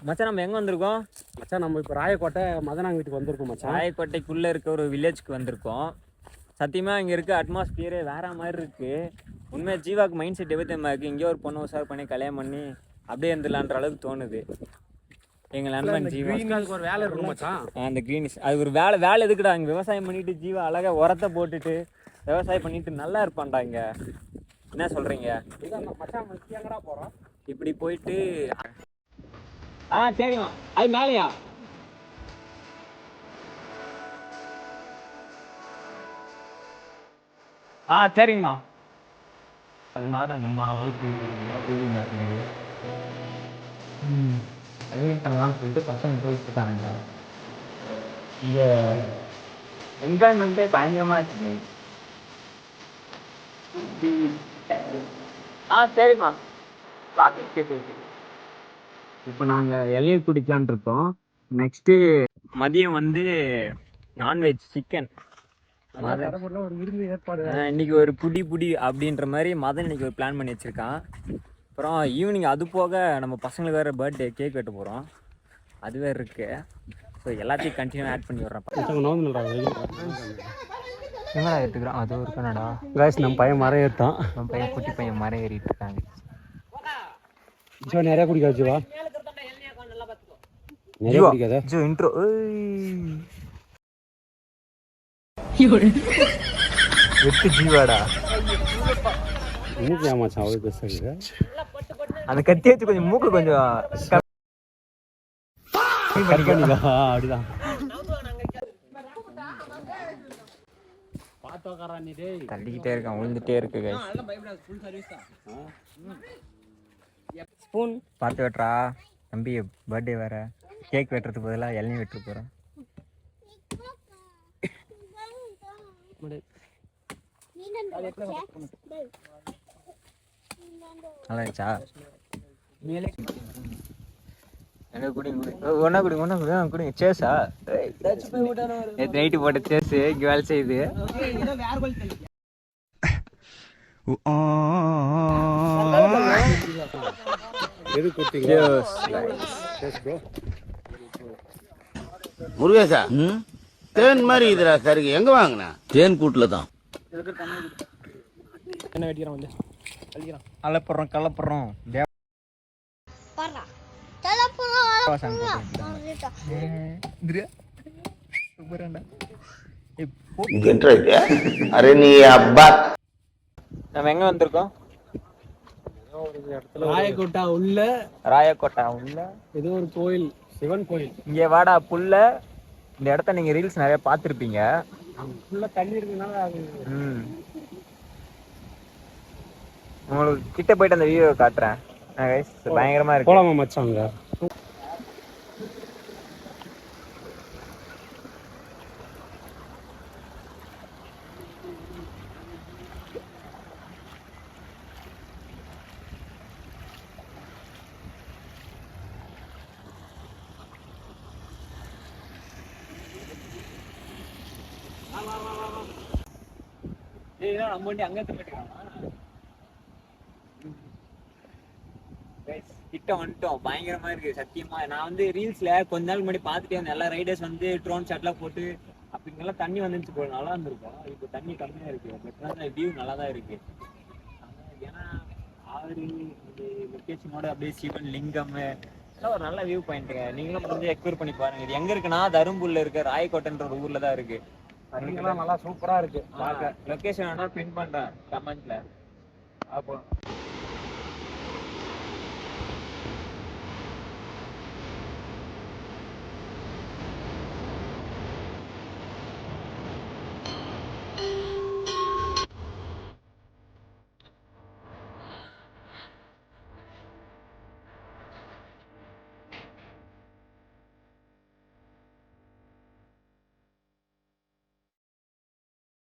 மச்சான் நம்ம எங்க வந்திருக்கோம் மச்சான்? நம்ம இப்போ ராயக்கோட்டை மதனாங்க வீட்டுக்கு வந்திருக்கோம் மச்சான். ராயக்கோட்டைக்குள்ள இருக்க ஒரு வில்லேஜ்க்கு வந்திருக்கோம். சத்தியமா இங்க இருக்க அட்மாஸ்பியரே வேற மாதிரி இருக்கு. உண்மையா ஜீவாக்கு மைண்ட் செட் எப்படி இருக்கு, இங்கே ஒரு பொண்ணு உசார் பண்ணி கல்யாணம் பண்ணி அப்படியே இருந்துடலான்ற அளவுக்கு தோணுது. எங்க நண்பன் ஜீவா ஒரு வேலை இருக்கும் மச்சான். அந்த கிரீனிஷ் அது ஒரு வேலை எதுக்குடா? இங்க விவசாயம் பண்ணிட்டு ஜீவா அழகா உரத்தை போட்டுட்டு விவசாயம் பண்ணிட்டு நல்லா இருப்பான்டா. இங்க என்ன சொல்றீங்க? போறோம் இப்படி போயிட்டு சரிம்மா அது மேலையா சரிங்கம்மா. அதனால நம்ம அவருக்கு சொல்லிட்டு பசங்க போயிட்டு இருக்காங்க. இங்க என்ஜாய்மெண்ட்டே பயங்கரமா இருக்கு. சரிம்மா. இப்போ நாங்கள் இலையை குடிக்கலான் இருக்கோம். நெக்ஸ்ட்டு மதியம் வந்து நான்வெஜ் சிக்கன். ஒரு விருந்து ஏற்பாடு இன்னைக்கு ஒரு புடி அப்படின்ற மாதிரி மதன் இன்னைக்கு ஒரு பிளான் பண்ணி வச்சுருக்கான். அப்புறம் ஈவினிங் அது போக நம்ம பசங்களுக்கு வேறு பர்த்டே கேக் வெட்ட போகிறோம். அது வேறு இருக்குது. ஸோ எல்லாத்தையும் கண்டினியூ ஆட் பண்ணி விட்றேன். என்னடா எடுத்துக்கிறோம் அது ஒரு கனடா காய்ஸ். நம்ம பையன் மரம் ஏறிட்டான். நம்ம பையன் குட்டி பையன் மரம் ஏறிட்டு இருக்காங்க. நிறையா குடிக்காது ஜீவா, நிறைய குடிக்காத ஜோ இன்ட்ரோ. வெட்டு ஜீவாடா. மூக்கு ஏமாச்சான் அவ்வளோ பெருசாக. அந்த கத்தி வச்சு கொஞ்சம் மூக்கு கொஞ்சம் அப்படிதான் தள்ளிக்கிட்டே இருக்கான், விழுந்துட்டே இருக்கு. ஸ்பூன் பார்த்து வெட்டுறா தம்பி. பர்த்டே வேற, கேக் வெட்டுறதுக்கு பதிலாக இளநீ வெட்டு போகிறேன். நல்லாச்சா? என்ன குடிங்க ஒன்னா குடிங்க ஒன்னா குடிங்க குடிங்க. சேஸா நேற்று நைட்டு போட்ட சேஸு இங்கே வேலை செய்யுது. முருகேசா, தேன் மாதிரி இதுடா சருக்கு. எங்க வாங்கினா? தேன் கூட்டுல தான். என்ன வெட்டிக்கிறோம் வந்து கலப்புறோம் கலப்புறோம். அரே நீ அப்பா. நம்ம எங்க வந்திருக்கோம்? ராயக்கோட்டா உள்ள. ராயக்கோட்டா உள்ள ஏதோ ஒரு கோயில், சிவன் கோயில். இங்கே வாடா புல்ல. இந்த இடத்த நீங்க ரீல்ஸ் நிறைய பார்த்துருப்பீங்க. ஃபுல்லா தண்ணி இருக்குனால அது. உங்களுக்கு கிட்ட போயிட்டு அந்த வியூவை காட்டுறேன். பயங்கரமா இருக்கு. போலாமா மச்சாங்க? நம்ம வண்டி அங்க கிட்ட வந்துட்டோம். பயங்கரமா இருக்கு சத்தியமா. நான் வந்து ரீல்ஸ்ல கொஞ்ச நாள் முன்னாடி பார்த்துட்டே இருந்தேன். எல்லா ரைடர்ஸ் வந்து ட்ரோன் ஷாட்லாம் போட்டு அப்படிங்கெல்லாம் தண்ணி வந்துச்சு போல நல்லா இருந்திருக்கும். இப்போ தண்ணி கம்மியா இருக்கு. பட் வியூ நல்லா தான் இருக்கு. ஏன்னா ஆறு லொக்கேஷனோட அப்படியே சிவன் லிங்கம் ஒரு நல்ல வியூ பாயிண்ட்டுங்க. நீங்களும் வந்து எக்ஸ்ப்ளோர் பண்ணி பாருங்க. இது எங்க இருக்குன்னா தரும்புரில இருக்க ராயக்கோட்டைன்ற ஒரு ஊர்ல தான் இருக்கு. நல்லா சூப்பரா இருக்கு. லொகேஷன் வேணா பின் பண்றேன் கமெண்ட்ல. அப்போ